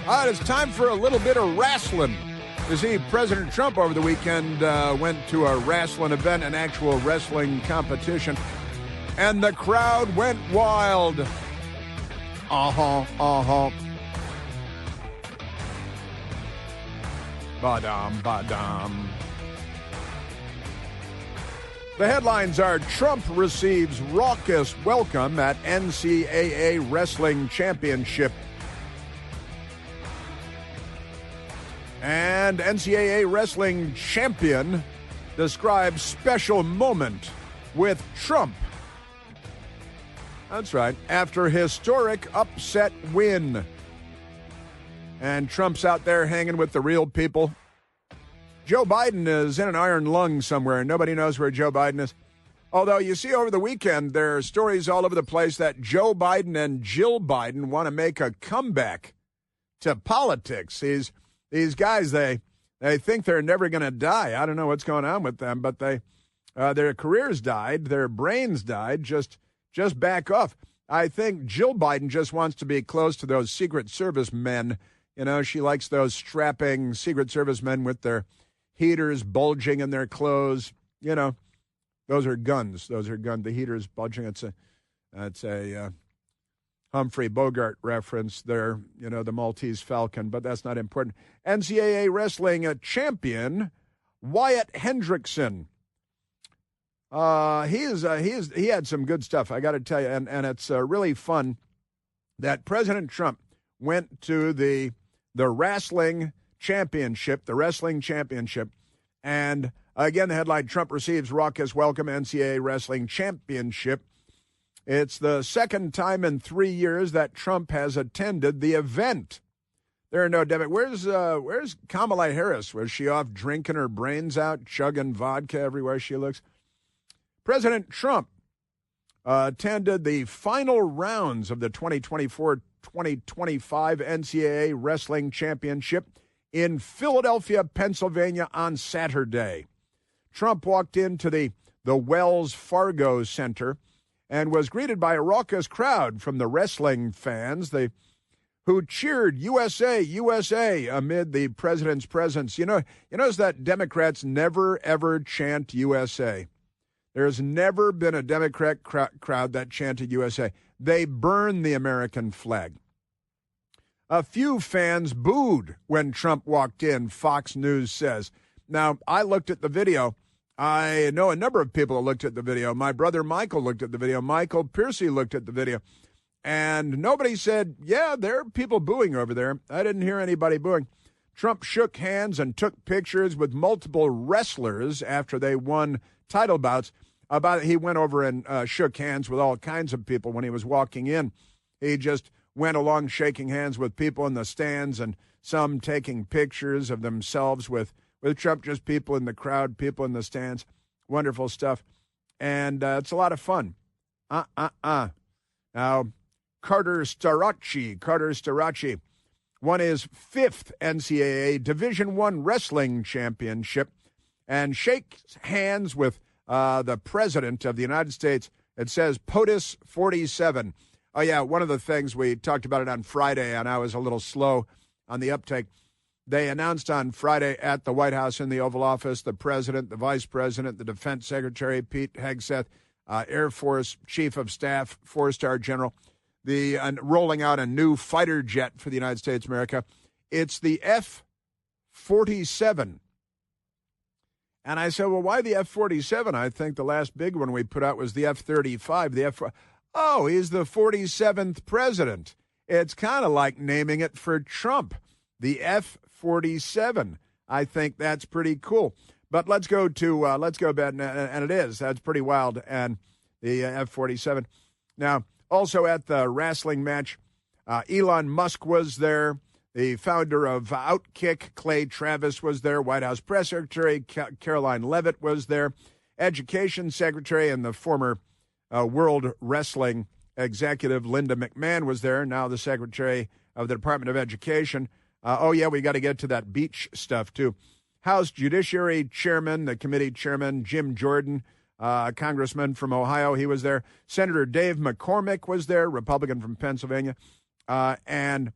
All right, it's time for a little bit of wrestling. You see, President Trump over the weekend went to a wrestling event, an actual wrestling competition, and the crowd went wild. Badam, badam. The headlines are: Trump receives raucous welcome at NCAA Wrestling Championship. And NCAA Wrestling Champion describes special moment with Trump. That's right, after historic upset win. And Trump's out there hanging with the real people. Joe Biden is in an iron lung somewhere. Nobody knows where Joe Biden is. Although, you see, over the weekend, there are stories all over the place that Joe Biden and Jill Biden want to make a comeback to politics. These guys, they think they're never going to die. I don't know what's going on with them, but their careers died, their brains died. Just back off. I think Jill Biden just wants to be close to those Secret Service men. You know, she likes those strapping Secret Service men with their heaters bulging in their clothes. You know, those are guns. Those are guns. The heaters bulging. It's a Humphrey Bogart reference there. You know, the Maltese Falcon, but that's not important. NCAA wrestling champion Wyatt Hendrickson. He had some good stuff, I got to tell you, and it's really fun that President Trump went to the wrestling championship, and again, the headline: Trump receives raucous welcome, NCAA Wrestling Championship. It's the second time in 3 years that Trump has attended the event. There are no where's Kamala Harris? Was she off drinking her brains out, chugging vodka everywhere she looks? President Trump attended the final rounds of the 2024-2025 NCAA Wrestling Championship in Philadelphia, Pennsylvania on Saturday. Trump walked into the Wells Fargo Center and was greeted by a raucous crowd from the wrestling fans who cheered USA, USA amid the president's presence. You notice that Democrats never, ever chant USA. There's never been a Democrat crowd that chanted USA. They burn the American flag. A few fans booed when Trump walked in, Fox News says. Now, I looked at the video. I know a number of people that looked at the video. My brother Michael looked at the video. Michael Piercy looked at the video. And nobody said, yeah, there are people booing over there. I didn't hear anybody booing. Trump shook hands and took pictures with multiple wrestlers after they won title bouts. He went over and shook hands with all kinds of people when he was walking in. He just went along shaking hands with people in the stands and some taking pictures of themselves with Trump, just people in the crowd, people in the stands. Wonderful stuff. And it's a lot of fun. Now, Carter Staracci won his 5th NCAA Division I Wrestling Championship and shakes hands with the President of the United States. It says POTUS 47. Oh, yeah, one of the things, we talked about it on Friday, and I was a little slow on the uptake. They announced on Friday at the White House in the Oval Office, the President, the Vice President, the Defense Secretary, Pete Hegseth, Air Force Chief of Staff, 4-star General, rolling out a new fighter jet for the United States of America. It's the F-47. And I said, well, why the F-47? I think the last big one we put out was the F-35. Oh, he's the 47th president. It's kind of like naming it for Trump, the F-47. I think that's pretty cool. But let's go back, and it is. That's pretty wild, and the F-47. Now, also at the wrestling match, Elon Musk was there. The founder of Outkick, Clay Travis, was there. White House Press Secretary Caroline Leavitt was there. Education Secretary and the former World Wrestling executive Linda McMahon was there, now the Secretary of the Department of Education. We got to get to that beach stuff, too. House Judiciary Chairman, the committee chairman, Jim Jordan, congressman from Ohio, he was there. Senator Dave McCormick was there, Republican from Pennsylvania. And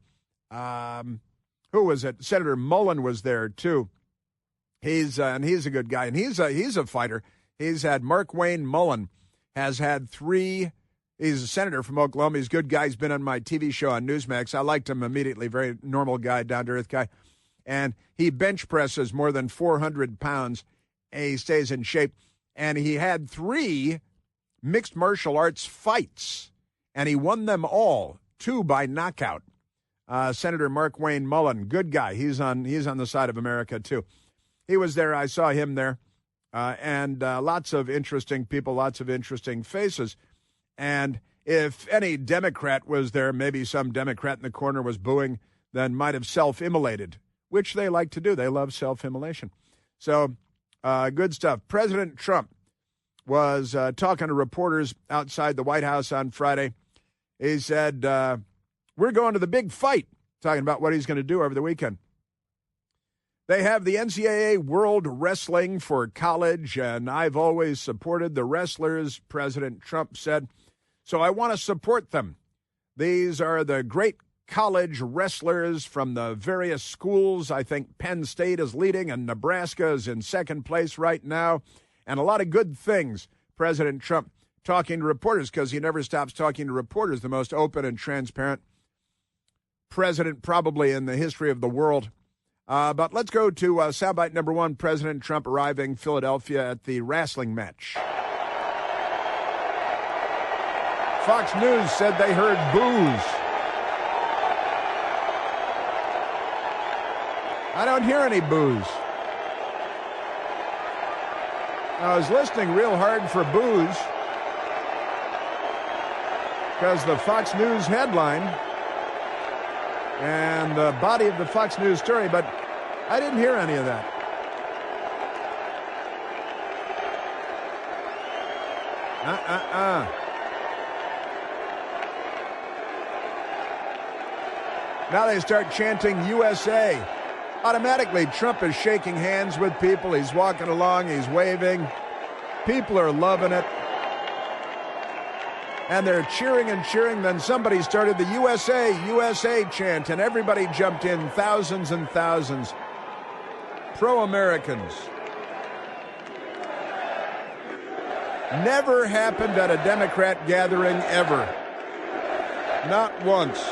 who was it? Senator Mullen was there too. He's a good guy, and he's a fighter. He's had Mark Wayne Mullen has had 3. He's a senator from Oklahoma. He's a good guy. He's been on my TV show on Newsmax. I liked him immediately. Very normal guy, down-to-earth guy. And he bench presses more than 400 pounds. And he stays in shape. And he had 3 mixed martial arts fights, and he won them all, 2 by knockout. Senator Mark Wayne Mullen, good guy. He's on the side of America, too. He was there. I saw him there. And lots of interesting people, lots of interesting faces. And if any Democrat was there, maybe some Democrat in the corner was booing, then might have self-immolated, which they like to do. They love self-immolation. So good stuff. President Trump was talking to reporters outside the White House on Friday. He said, we're going to the big fight, talking about what he's going to do over the weekend. They have the NCAA World Wrestling for college, and I've always supported the wrestlers, President Trump said. So I want to support them. These are the great college wrestlers from the various schools. I think Penn State is leading, and Nebraska is in second place right now. And a lot of good things. President Trump talking to reporters, because he never stops talking to reporters, the most open and transparent president probably in the history of the world. But let's go to soundbite number 1, President Trump arriving Philadelphia at the wrestling match. Fox News said they heard boos. I don't hear any boos. I was listening real hard for boos because the Fox News headline and the body of the Fox News story, but I didn't hear any of that. Now they start chanting USA. Automatically, Trump is shaking hands with people. He's walking along. He's waving. People are loving it. And they're cheering and cheering. Then somebody started the USA, USA chant, and everybody jumped in, thousands and thousands. Pro-Americans. Never happened at a Democrat gathering ever. Not once.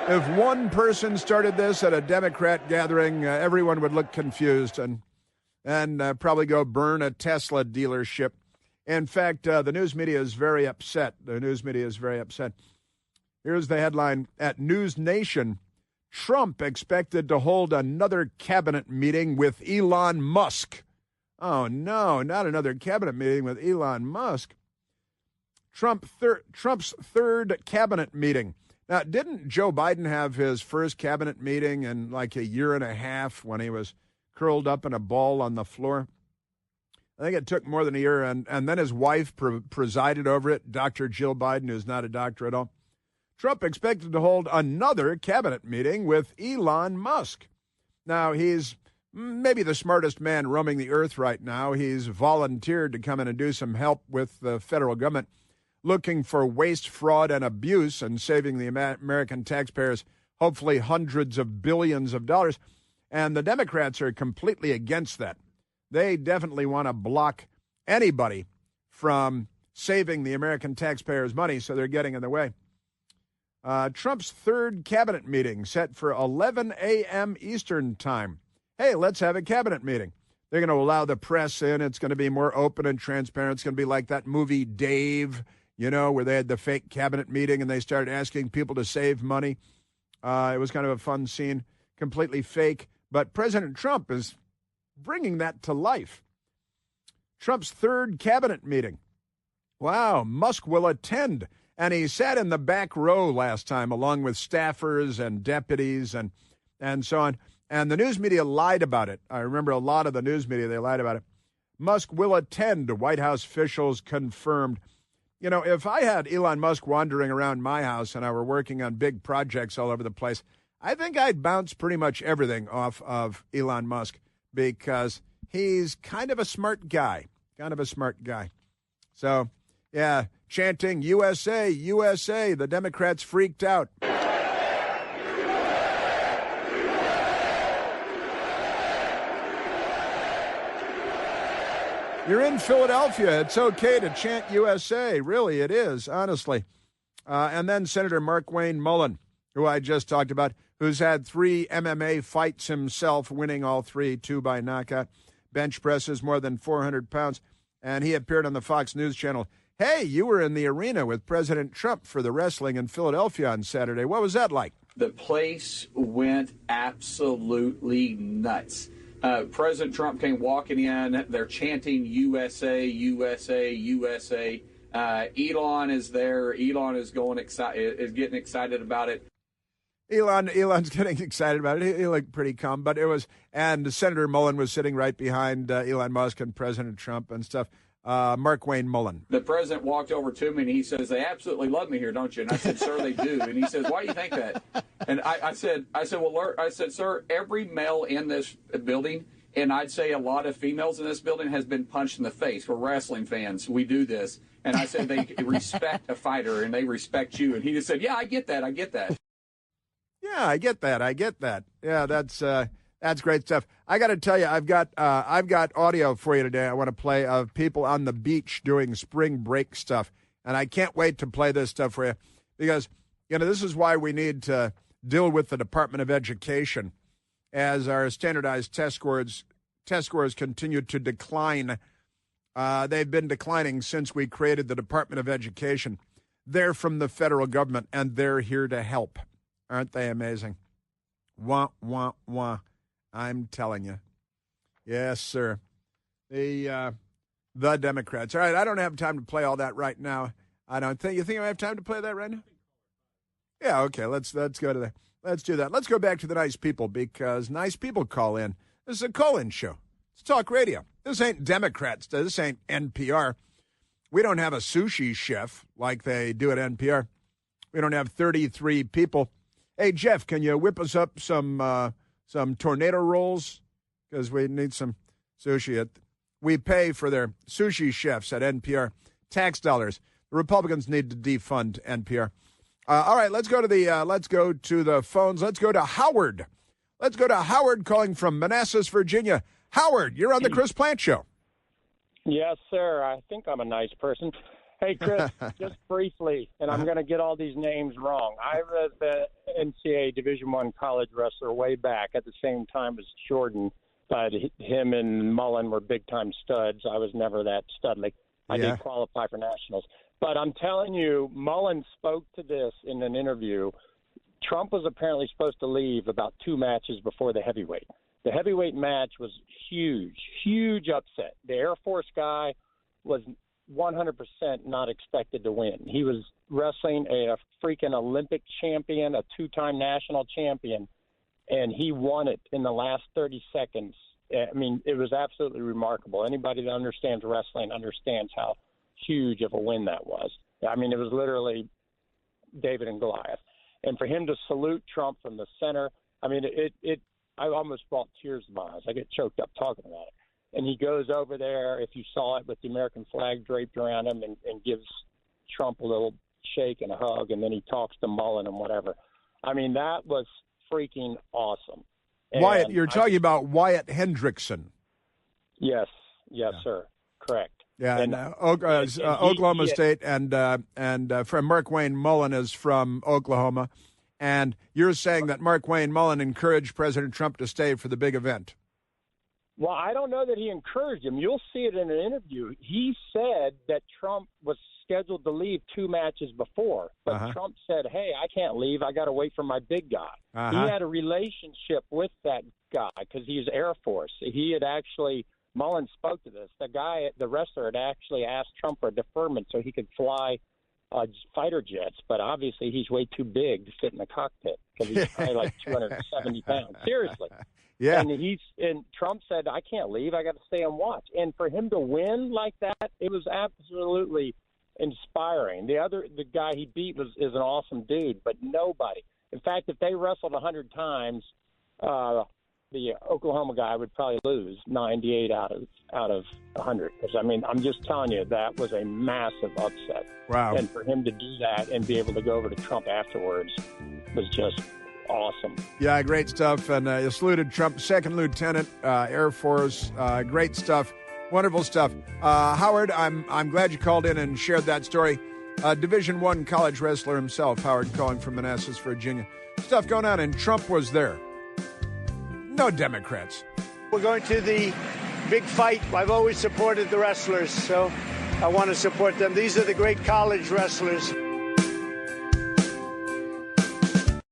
If one person started this at a Democrat gathering, everyone would look confused and probably go burn a Tesla dealership. In fact, the news media is very upset. The news media is very upset. Here's the headline at News Nation. Trump expected to hold another cabinet meeting with Elon Musk. Oh, no, not another cabinet meeting with Elon Musk. Trump's third cabinet meeting. Now, didn't Joe Biden have his first cabinet meeting in like a year and a half when he was curled up in a ball on the floor? I think it took more than a year, and then his wife presided over it, Dr. Jill Biden, who's not a doctor at all. Trump expected to hold another cabinet meeting with Elon Musk. Now, he's maybe the smartest man roaming the earth right now. He's volunteered to come in and do some help with the federal government, looking for waste, fraud, and abuse and saving the American taxpayers, hopefully hundreds of billions of dollars. And the Democrats are completely against that. They definitely want to block anybody from saving the American taxpayers' money, so they're getting in the way. Trump's third cabinet meeting set for 11 a.m. Eastern time. Hey, let's have a cabinet meeting. They're going to allow the press in. It's going to be more open and transparent. It's going to be like that movie Dave, you know, where they had the fake cabinet meeting and they started asking people to save money. It was kind of a fun scene, completely fake. But President Trump is bringing that to life. Trump's third cabinet meeting. Wow, Musk will attend. And he sat in the back row last time along with staffers and deputies and so on. And the news media lied about it. I remember a lot of the news media, they lied about it. Musk will attend, White House officials confirmed. You know, if I had Elon Musk wandering around my house and I were working on big projects all over the place, I think I'd bounce pretty much everything off of Elon Musk because he's kind of a smart guy, So, yeah, chanting USA, USA, the Democrats freaked out. You're in Philadelphia. It's okay to chant USA. Really, it is, honestly. And then Senator Markwayne Mullin, who I just talked about, who's had 3 MMA fights himself, winning all 3, 2 by knockout. Bench presses more than 400 pounds. And he appeared on the Fox News Channel. Hey, you were in the arena with President Trump for the wrestling in Philadelphia on Saturday. What was that like? The place went absolutely nuts. President Trump came walking in. They're chanting USA, USA, USA. Elon is there. Elon is getting excited about it. Elon's getting excited about it. He looked pretty calm, but and Senator Mullin was sitting right behind Elon Musk and President Trump and stuff. Markwayne Mullin. The president walked over to me and he says, "They absolutely love me here, don't you?" And I said, "Sir, they do." And he says, "Why do you think that?" And I said, "Sir, every male in this building, and I'd say a lot of females in this building, has been punched in the face. We're wrestling fans. We do this." And I said, "They respect a fighter and they respect you." And he just said, "Yeah, I get that. I get that." Yeah, I get that. Yeah, that's great stuff. I got to tell you, I've got audio for you today. I want to play of people on the beach doing spring break stuff, and I can't wait to play this stuff for you because this is why we need to deal with the Department of Education as our standardized test scores continue to decline. They've been declining since we created the Department of Education. They're from the federal government, and they're here to help. Aren't they amazing? Wah, wah, wah. I'm telling you. Yes, sir. The Democrats. All right, I don't have time to play all that right now. I don't think. You think I have time to play that right now? Yeah, okay. Let's go to that. Let's do that. Let's go back to the nice people because nice people call in. This is a call-in show. It's talk radio. This ain't Democrats. This ain't NPR. We don't have a sushi chef like they do at NPR. We don't have 33 people. Hey, Jeff, can you whip us up some tornado rolls? Because we need some sushi. We pay for their sushi chefs at NPR. Tax dollars. The Republicans need to defund NPR. All right, let's go to the phones. Let's go to Howard. Let's go to Howard calling from Manassas, Virginia. Howard, you're on the Chris Plante Show. Yes, sir. I think I'm a nice person. Hey, Chris, just briefly, and I'm going to get all these names wrong. I was the NCAA Division I college wrestler way back at the same time as Jordan, but him and Mullin were big-time studs. I was never that studly. I did qualify for nationals. But I'm telling you, Mullin spoke to this in an interview. Trump was apparently supposed to leave about 2 matches before the heavyweight. The heavyweight match was huge upset. The Air Force guy was 100% not expected to win. He was wrestling a freaking Olympic champion, a 2-time national champion, and he won it in the last 30 seconds. I mean, it was absolutely remarkable. Anybody that understands wrestling understands how huge of a win that was. I mean, it was literally David and Goliath. And for him to salute Trump from the center, I mean, I almost brought tears to my eyes. I get choked up talking about it. And he goes over there, if you saw it, with the American flag draped around him and gives Trump a little shake and a hug, and then he talks to Mullin and whatever. I mean, that was freaking awesome. Wyatt, you're talking about Wyatt Hendrickson. Yes, sir. Correct. Yeah, and Oklahoma State, and from Markwayne Mullin is from Oklahoma. And you're saying that Markwayne Mullin encouraged President Trump to stay for the big event. Well, I don't know that he encouraged him. You'll see it in an interview. He said that Trump was scheduled to leave 2 matches before, but Trump said, "Hey, I can't leave. I got to wait for my big guy." He had a relationship with that guy because he's Air Force. He had actually, Mullin spoke to this. The wrestler had actually asked Trump for a deferment so he could fly fighter jets, but obviously he's way too big to sit in the cockpit because he's probably like 270 pounds. Seriously. Yeah. And Trump said, "I can't leave. I got to stay and watch." And for him to win like that, it was absolutely inspiring. The guy he beat is an awesome dude, but nobody. In fact, if they wrestled 100 times, the Oklahoma guy would probably lose 98 out of 100. Because, I mean, I'm just telling you, that was a massive upset. Wow. And for him to do that and be able to go over to Trump afterwards was just awesome. Yeah, great stuff. And you saluted Trump, second lieutenant, Air Force. Great stuff. Wonderful stuff. Howard, I'm glad you called in and shared that story. Division I college wrestler himself, Howard, calling from Manassas, Virginia. Stuff going on, and Trump was there. No Democrats. We're going to the big fight. I've always supported the wrestlers, so I want to support them. These are the great college wrestlers.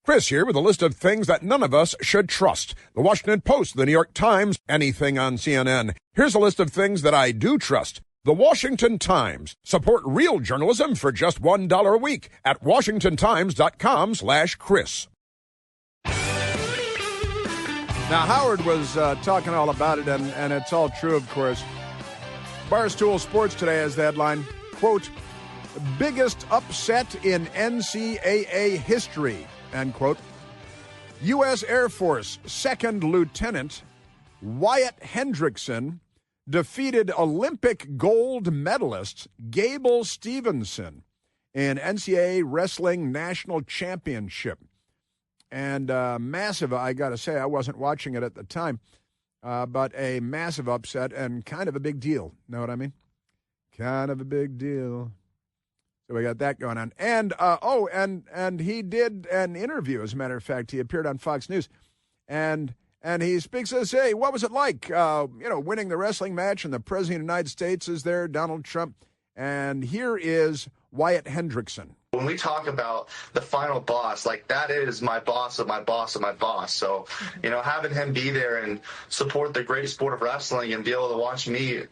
Chris here with a list of things that none of us should trust. The Washington Post, the New York Times, anything on CNN. Here's a list of things that I do trust. The Washington Times. Support real journalism for just $1 a week at washingtontimes.com/Chris. Now, Howard was talking all about it, and it's all true, of course. Barstool Sports today has the headline, quote, biggest upset in NCAA history, end quote. U.S. Air Force Second Lieutenant Wyatt Hendrickson defeated Olympic gold medalist Gable Stevenson in NCAA Wrestling National Championship. And massive, I got to say, I wasn't watching it at the time, but a massive upset and kind of a big deal. Know what I mean? Kind of a big deal. So we got that going on. And, and he did an interview, as a matter of fact. He appeared on Fox News. And he speaks, says, hey, what was it like, winning the wrestling match, and the President of the United States is there, Donald Trump. And here is Wyatt Hendrickson. When we talk about the final boss, like that is my boss of my boss of my boss. So, having him be there and support the great sport of wrestling and be able to watch me,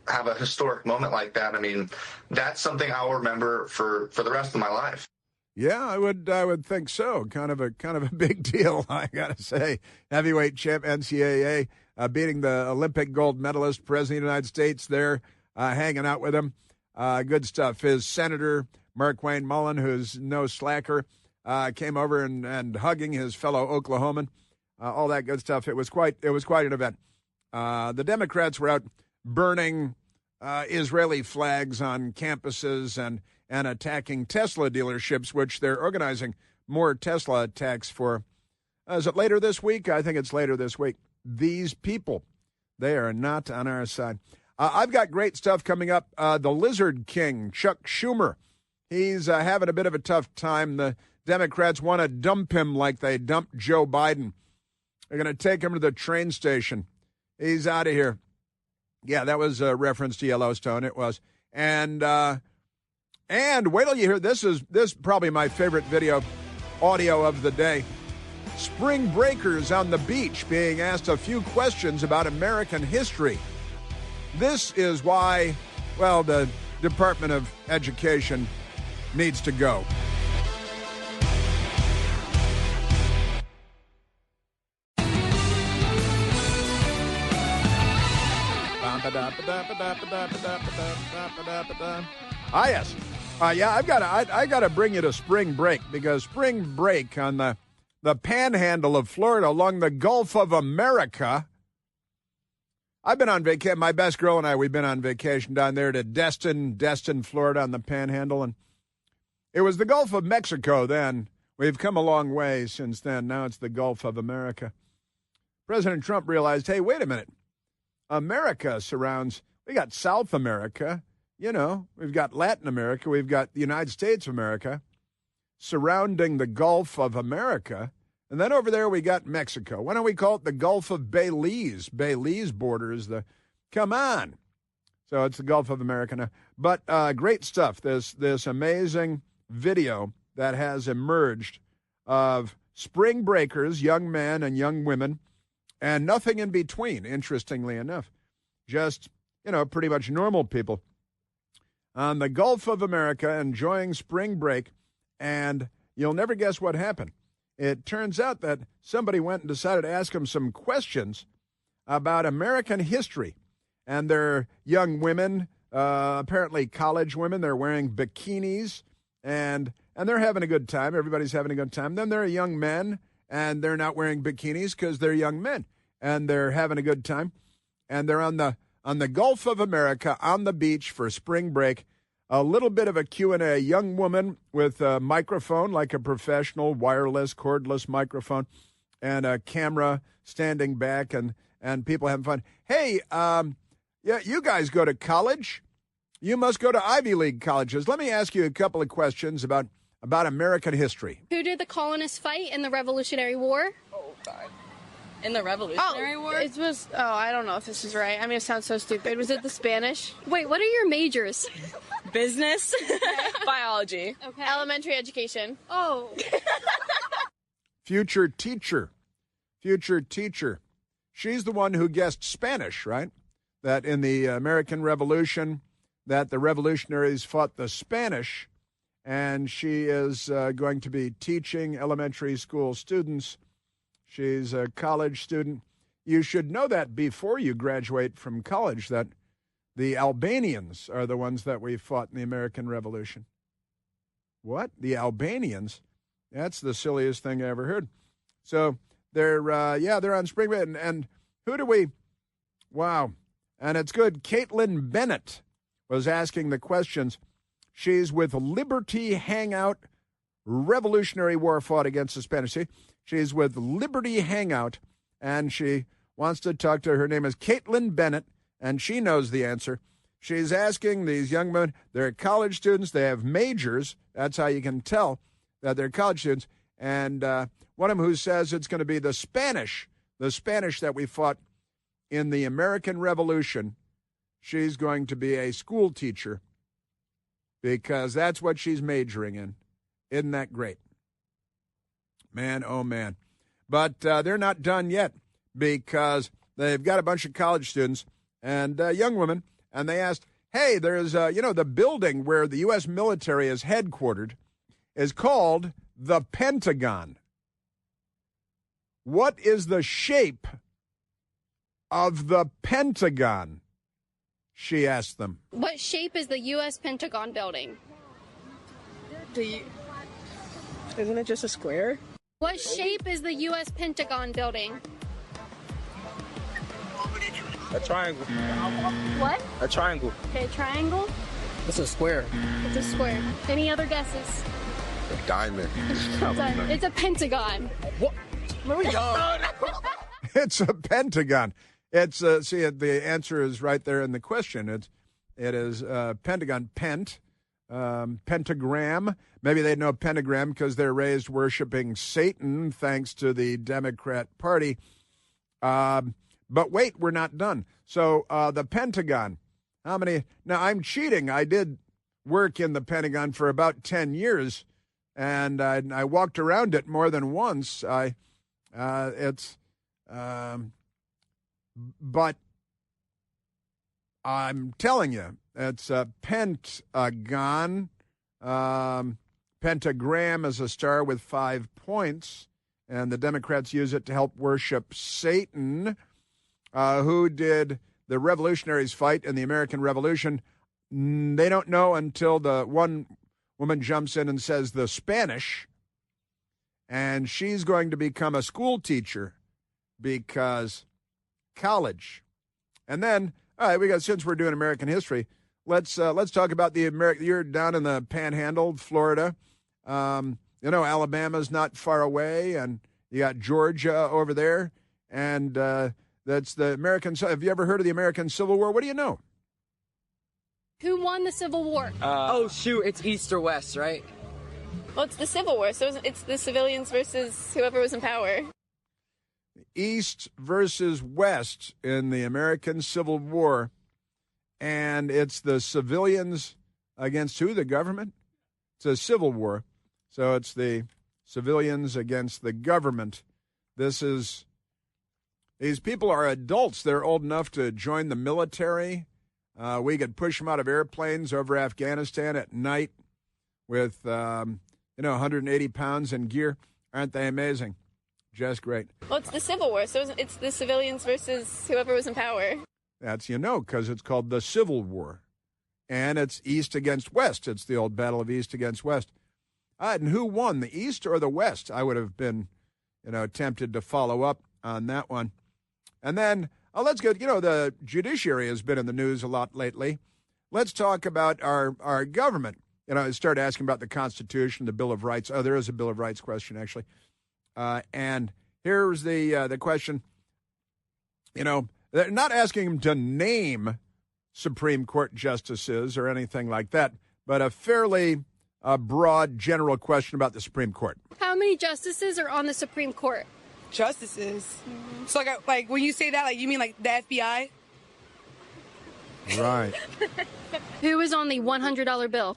have a historic moment like that, I mean, that's something I'll remember for the rest of my life. Yeah, I would think so. Kind of a big deal, I gotta say. Heavyweight champ NCAA, beating the Olympic gold medalist, President of the United States there, hanging out with him. Good stuff. His senator, Markwayne Mullin, who's no slacker, came over and hugging his fellow Oklahoman. All that good stuff. It was quite an event. The Democrats were out burning Israeli flags on campuses and attacking Tesla dealerships, which they're organizing more Tesla attacks for. Is it later this week? I think it's later this week. These people, they are not on our side. I've got great stuff coming up. The Lizard King, Chuck Schumer, he's having a bit of a tough time. The Democrats want to dump him like they dumped Joe Biden. They're going to take him to the train station. He's out of here. Yeah, that was a reference to Yellowstone. It was. And wait till you hear this. This is probably my favorite audio of the day. Spring breakers on the beach being asked a few questions about American history. This is why, the Department of Education needs to go. Yes. I got to bring you to spring break, because spring break on the panhandle of Florida along the Gulf of America. I've been on vacation. My best girl and I, we've been on vacation down there to Destin, Florida, on the panhandle. And it was the Gulf of Mexico then. We've come a long way since then. Now it's the Gulf of America. President Trump realized, hey, wait a minute. America surrounds, we got South America, we've got Latin America, we've got the United States of America surrounding the Gulf of America. And then over there we got Mexico. Why don't we call it the Gulf of Belize? Belize borders come on. So it's the Gulf of America now. But great stuff. This amazing video that has emerged of spring breakers, young men and young women, and nothing in between, interestingly enough. Just, pretty much normal people on the Gulf of America enjoying spring break. And you'll never guess what happened. It turns out that somebody went and decided to ask them some questions about American history. And they're young women, apparently college women. They're wearing bikinis, and they're having a good time. Everybody's having a good time. Then there are young men, and they're not wearing bikinis because they're young men, and they're having a good time. And they're on the Gulf of America on the beach for spring break. A little bit of a Q&A. A young woman with a microphone, like a professional wireless, cordless microphone, and a camera standing back, and people having fun. Hey, Yeah, you guys go to college. You must go to Ivy League colleges. Let me ask you a couple of questions about American history. Who did the colonists fight in the Revolutionary War? Oh, God. In the Revolutionary War? It was, I don't know if this is right. I mean, it sounds so stupid. Was it the Spanish? Wait, what are your majors? Business. Biology. Okay. Elementary education. Oh. Future teacher. She's the one who guessed Spanish, right? That in the American Revolution, that the revolutionaries fought the Spanish, and she is going to be teaching elementary school students. She's a college student. You should know that before you graduate from college, that the Albanians are the ones that we fought in the American Revolution. What? The Albanians? That's the silliest thing I ever heard. So they're on spring break. And who do we? Wow. And it's good. Caitlin Bennett was asking the questions. She's with Liberty Hangout. Revolutionary War fought against the Spanish. See, she's with Liberty Hangout, and she wants to talk to her. Name is Caitlin Bennett, and she knows the answer. She's asking these young men, they're college students, they have majors. That's how you can tell that they're college students. And one of them who says it's going to be the Spanish that we fought in the American Revolution. She's going to be a school teacher because that's what she's majoring in. Isn't that great? Man, oh man. But they're not done yet because they've got a bunch of college students and young women, and they asked, hey, there's, the building where the U.S. military is headquartered is called the Pentagon. What is the shape of the Pentagon? She asked them. What shape is the U.S. Pentagon building? Isn't it just a square? What shape is the U.S. Pentagon building? A triangle. What? A triangle. Okay, triangle. It's a square. It's a square. Any other guesses? A diamond. It's a pentagon. What? It's a pentagon. It's see, the answer is right there in the question. It is pentagon, pentagram. Maybe they know pentagram because they're raised worshiping Satan, thanks to the Democrat Party. But wait, we're not done. So the Pentagon. How many? Now I'm cheating. I did work in the Pentagon for about 10 years, and I walked around it more than once. But I'm telling you, it's a pentagon. Pentagram is a star with 5 points, and the Democrats use it to help worship Satan. Who did the revolutionaries fight in the American Revolution? They don't know until the one woman jumps in and says the Spanish, and she's going to become a school teacher because college. And then, all right, since we're doing American history, let's talk about the American. You're down in the Panhandle, Florida. Alabama's not far away, and you got Georgia over there, and that's the American. Have you ever heard of the American Civil War? What do you know? Who won the Civil War? It's East or West, right? Well, it's the Civil War, so it's the civilians versus whoever was in power. East versus West in the American Civil War, and it's the civilians against who? The government? It's a civil war, so it's the civilians against the government. These people are adults. They're old enough to join the military. We could push them out of airplanes over Afghanistan at night with, 180 pounds in gear. Aren't they amazing? Just great. Well, it's the Civil War, so it's the civilians versus whoever was in power. That's, because it's called the Civil War. And it's East against West. It's the old battle of East against West. And who won, the East or the West? I would have been, tempted to follow up on that one. And then, let's go, the judiciary has been in the news a lot lately. Let's talk about our government. Start asking about the Constitution, the Bill of Rights. Oh, there is a Bill of Rights question, actually. And here's the question. They're not asking him to name Supreme Court justices or anything like that, but a fairly broad, general question about the Supreme Court. How many justices are on the Supreme Court? Justices. So, like when you say that, like you mean like the FBI? Right. Who is on the $100 bill?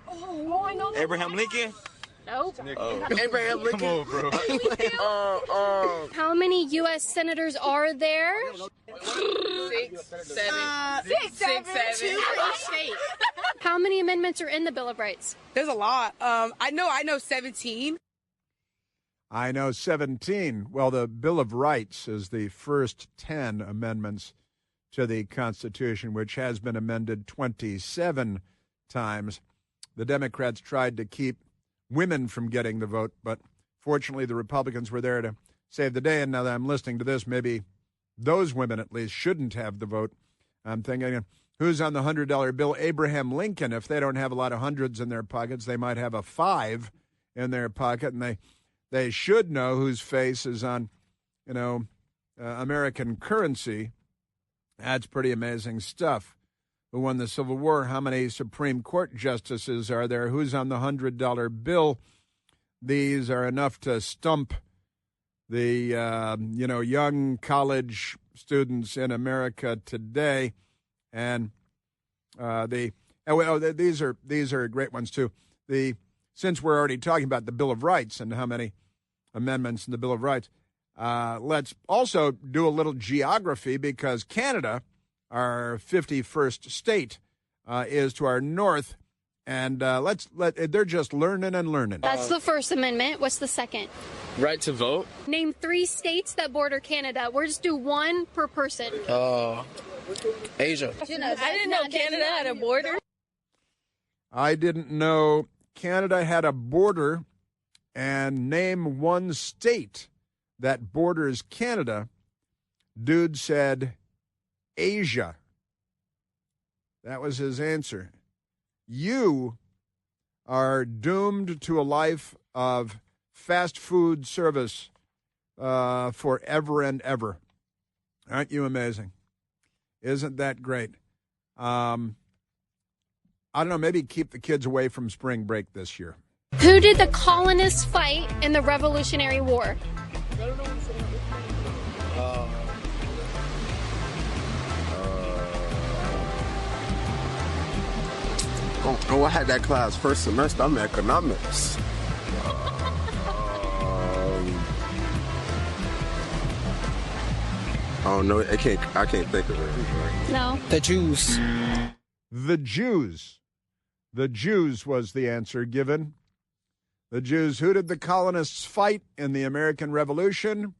Oh, I know. Abraham Lincoln? Nope. Abraham Lincoln? Come on, bro. How many U.S. senators are there? 6, 7. 6, 7, 2 2. state. How many amendments are in the Bill of Rights? There's a lot. I know 17. I know 17. Well, the Bill of Rights is the first 10 amendments to the Constitution, which has been amended 27 times. The Democrats tried to keep women from getting the vote, but fortunately the Republicans were there to save the day. And now that I'm listening to this, maybe those women at least shouldn't have the vote. I'm thinking, who's on the $100 bill? Abraham Lincoln. If they don't have a lot of hundreds in their pockets, they might have a 5 in their pocket, and they should know whose face is on, American currency. That's pretty amazing stuff. Who won the Civil War? How many Supreme Court justices are there? Who's on the $100 bill? These are enough to stump the, young college students in America today. And these are great ones, too. Since we're already talking about the Bill of Rights and how many amendments in the Bill of Rights, let's also do a little geography, because Canada, our 51st state, is to our north, and they're just learning and learning. That's the First Amendment. What's the second? Right to vote? Name 3 states that border Canada. We'll just do one per person. Asia. I didn't know Canada had a border. I didn't know Canada had a border, and name one state that borders Canada. Dude said Asia. That was his answer. You are doomed to a life of fast food service forever and ever. Aren't you amazing? Isn't that great? I don't know, maybe keep the kids away from spring break this year. Who did the colonists fight in the Revolutionary War? I had that class first semester. I'm economics. Oh no, I can't think of it. No. The Jews. The Jews. The Jews was the answer given. The Jews. Who did the colonists fight in the American Revolution?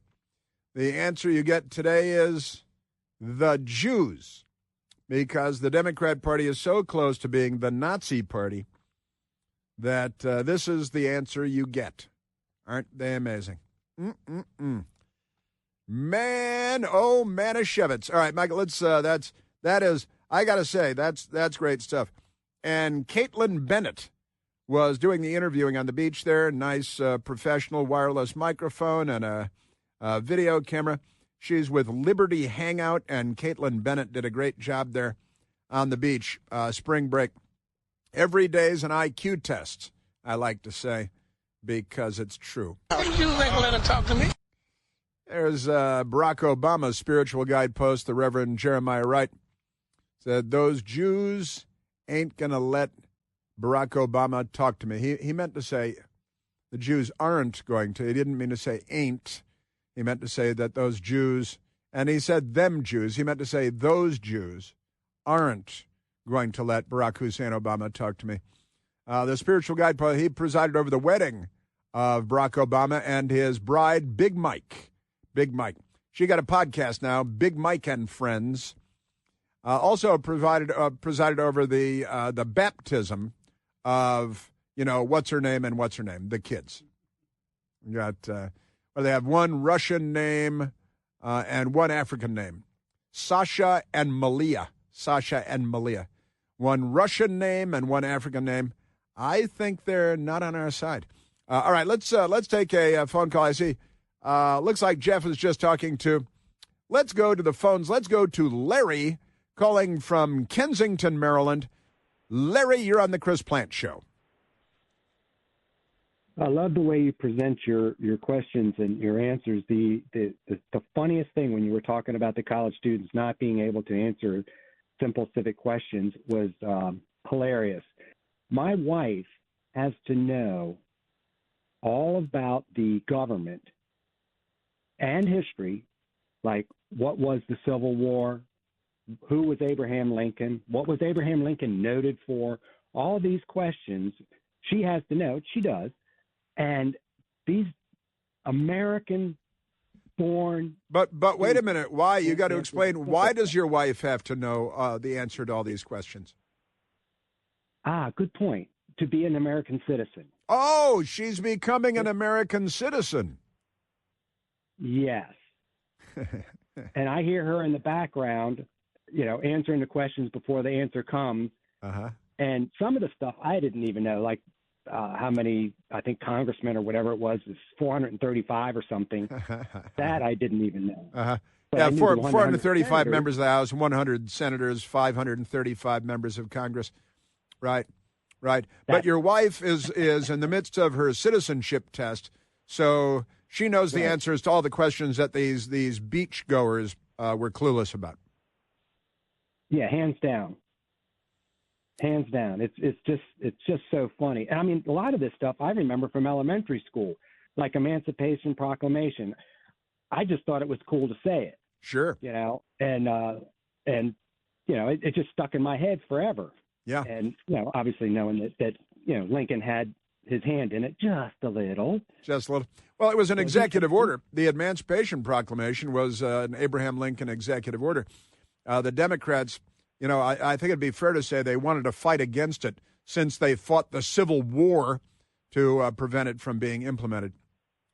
The answer you get today is the Jews, because the Democrat Party is so close to being the Nazi Party that this is the answer you get. Aren't they amazing? Man, oh, Manischewitz. All right, Michael, let's, I got to say, that's great stuff. And Caitlin Bennett was doing the interviewing on the beach there. Nice professional wireless microphone and a video camera. She's with Liberty Hangout, and Caitlin Bennett did a great job there on the beach. Spring break. Every day's an IQ test, I like to say, because it's true. You ain't gonna let her talk to me. There's Barack Obama's spiritual guidepost, the Reverend Jeremiah Wright, said, those Jews ain't going to let Barack Obama talk to me. He meant to say the Jews aren't going to. He didn't mean to say ain't. He meant to say that those Jews, and he said them Jews. He meant to say those Jews aren't going to let Barack Hussein Obama talk to me. The spiritual guidepost, he presided over the wedding of Barack Obama and his bride, Big Mike. Big Mike. She got a podcast now, Big Mike and Friends. Also presided over the baptism of, what's her name, the kids. You got, they have one Russian name and one African name. Sasha and Malia. One Russian name and one African name. I think they're not on our side. All right, let's take a phone call. I see. Looks like Jeff is just talking to. Let's go to the phones. Let's go to Larry calling from Kensington, Maryland. Larry, you're on the Chris Plante Show. I love the way you present your questions and your answers. The funniest thing when you were talking about the college students not being able to answer simple civic questions was hilarious. My wife has to know all about the government and history, like what was the Civil War, who was Abraham Lincoln, what was Abraham Lincoln noted for, all these questions she has to know. She does. And these American-born... But wait a minute. Why? You got to explain. Why does your wife have to know the answer to all these questions? Good point. To be an American citizen. Oh, she's becoming an American citizen. Yes. And I hear her in the background, answering the questions before the answer comes. Uh-huh. And some of the stuff I didn't even know, like how many, I think, congressmen or whatever it was 435 or something. That I didn't even know. Uh-huh. Yeah, 435 members of the House, 100 senators, 535 members of Congress. Right. But your wife is in the midst of her citizenship test, so she knows the answers to all the questions that these beachgoers were clueless about. Yeah, hands down. Hands down. It's just so funny. And I mean, a lot of this stuff I remember from elementary school, like Emancipation Proclamation. I just thought it was cool to say it. Sure. And it just stuck in my head forever. Yeah. And, obviously knowing that Lincoln had his hand in it just a little. Just a little. Well, it was an executive order. The Emancipation Proclamation was an Abraham Lincoln executive order. The Democrats, I think it'd be fair to say they wanted to fight against it since they fought the Civil War to prevent it from being implemented.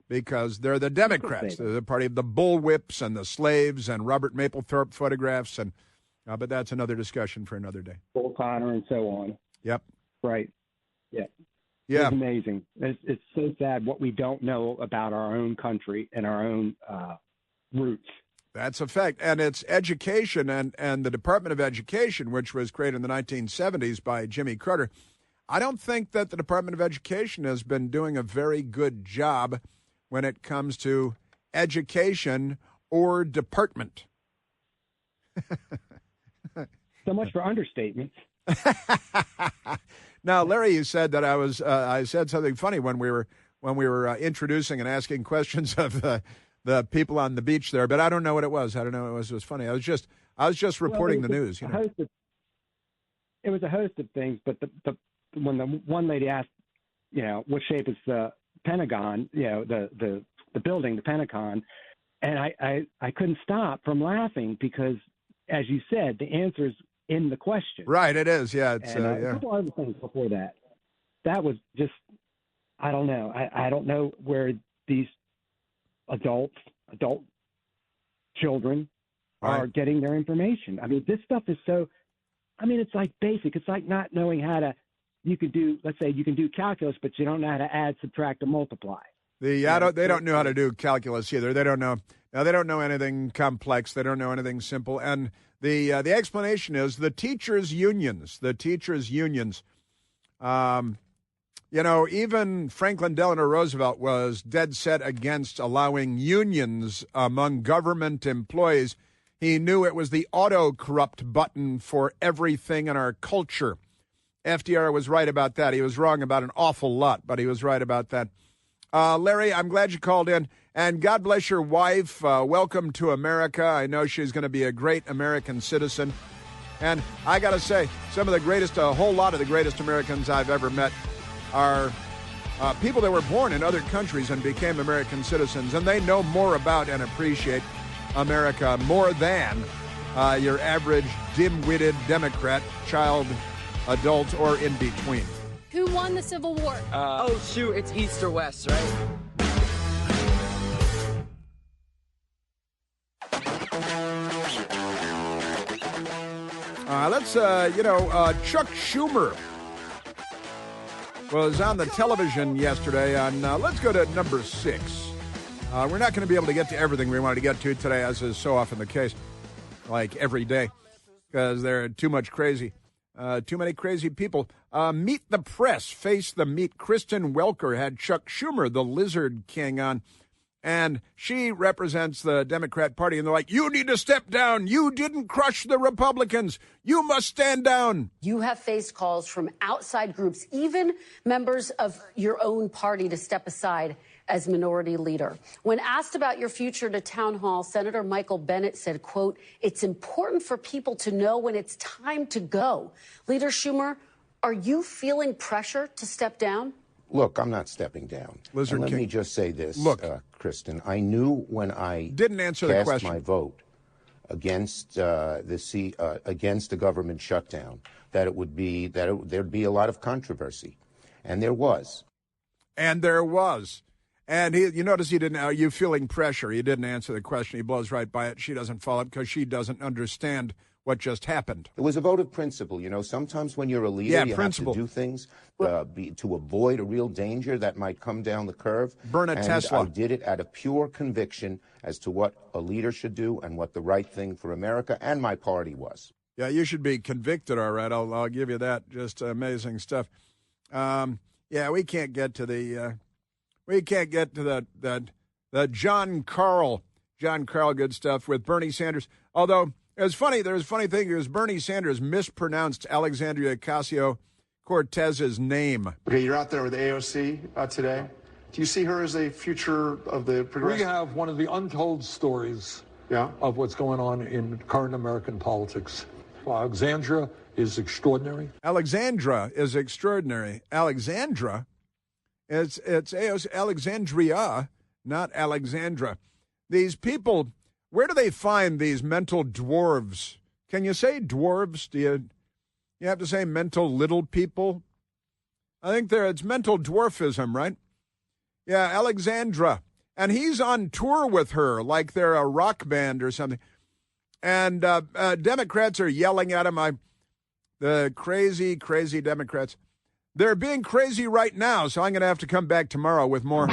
Because they're the Democrats. They're the party of the bullwhips and the slaves and Robert Mapplethorpe photographs. And but that's another discussion for another day. Bull Connor and so on. Yep. Right. Yeah. Yeah. It's amazing. It's so sad what we don't know about our own country and our own roots. That's a fact. And it's education and the Department of Education, which was created in the 1970s by Jimmy Carter. I don't think that the Department of Education has been doing a very good job when it comes to education or department. So much for understatements. Now, Larry, you said that I said something funny when we were introducing and asking questions of the people on the beach there, but I don't know what it was. I don't know. It was funny. I was just reporting the news. It was a host of things, but when the one lady asked, what shape is the Pentagon? The building, the Pentagon, and I couldn't stop from laughing because, as you said, the answer's in the question. Right, it is. Yeah, it's a couple other things before that. That was just, I don't know. I don't know where these adult children are getting their information. I mean, this stuff is so. I mean, it's like basic. It's like not knowing how to. Let's say you can do calculus, but you don't know how to add, subtract, or multiply. They don't know how to do calculus either. They don't know. Now, they don't know anything complex. They don't know anything simple. And the explanation is the teachers' unions. Even Franklin Delano Roosevelt was dead set against allowing unions among government employees. He knew it was the auto-corrupt button for everything in our culture. FDR was right about that. He was wrong about an awful lot, but he was right about that. Larry, I'm glad you called in, and God bless your wife. Welcome to America. I know she's going to be a great American citizen. And I got to say, a whole lot of the greatest Americans I've ever met are people that were born in other countries and became American citizens, and they know more about and appreciate America more than your average dim-witted Democrat, child, adult, or in between. Who won the Civil War? Shoot, it's East or West, right? Chuck Schumer was on the television yesterday on, let's go to number 6. We're not going to be able to get to everything we wanted to get to today, as is so often the case, like every day. because there are too many crazy people. Meet the Press, Face the Meat. Kristen Welker had Chuck Schumer, the Lizard King, on. And she represents the Democrat Party. And they're like, you need to step down. You didn't crush the Republicans. You must stand down. You have faced calls from outside groups, even members of your own party, to step aside as minority leader. When asked about your future to town hall, Senator Michael Bennet said, quote, it's important for people to know when it's time to go. Leader Schumer, are you feeling pressure to step down? Look, I'm not stepping down. Lizard and let King. me just say this, Look, Kristen. I knew when I didn't answer the cast question. my vote against against the government shutdown that it would be there'd be a lot of controversy, and there was. And there was. And you notice he didn't. Are you feeling pressure? He didn't answer the question. He blows right by it. She doesn't follow up because she doesn't understand what just happened. It was a vote of principle. Sometimes when you're a leader, you have to do things to avoid a real danger that might come down the curve. Burn a Tesla. I did it out of pure conviction as to what a leader should do and what the right thing for America and my party was. Yeah, you should be convicted, all right. I'll give you that. Just amazing stuff. We can't get to the John Carl good stuff with Bernie Sanders. Although there's a funny thing is Bernie Sanders mispronounced Alexandria Ocasio-Cortez's name. Okay, you're out there with AOC today. Do you see her as a future of the progressive? We have one of the untold stories of what's going on in current American politics. Alexandra is extraordinary. Alexandra is extraordinary. Alexandra, it's AOC, Alexandria, not Alexandra. These people, where do they find these mental dwarves? Can you say dwarves? Do you have to say mental little people? I think it's mental dwarfism, right? Yeah, Alexandra. And he's on tour with her like they're a rock band or something. And Democrats are yelling at him. The crazy, crazy Democrats. They're being crazy right now, so I'm going to have to come back tomorrow with more.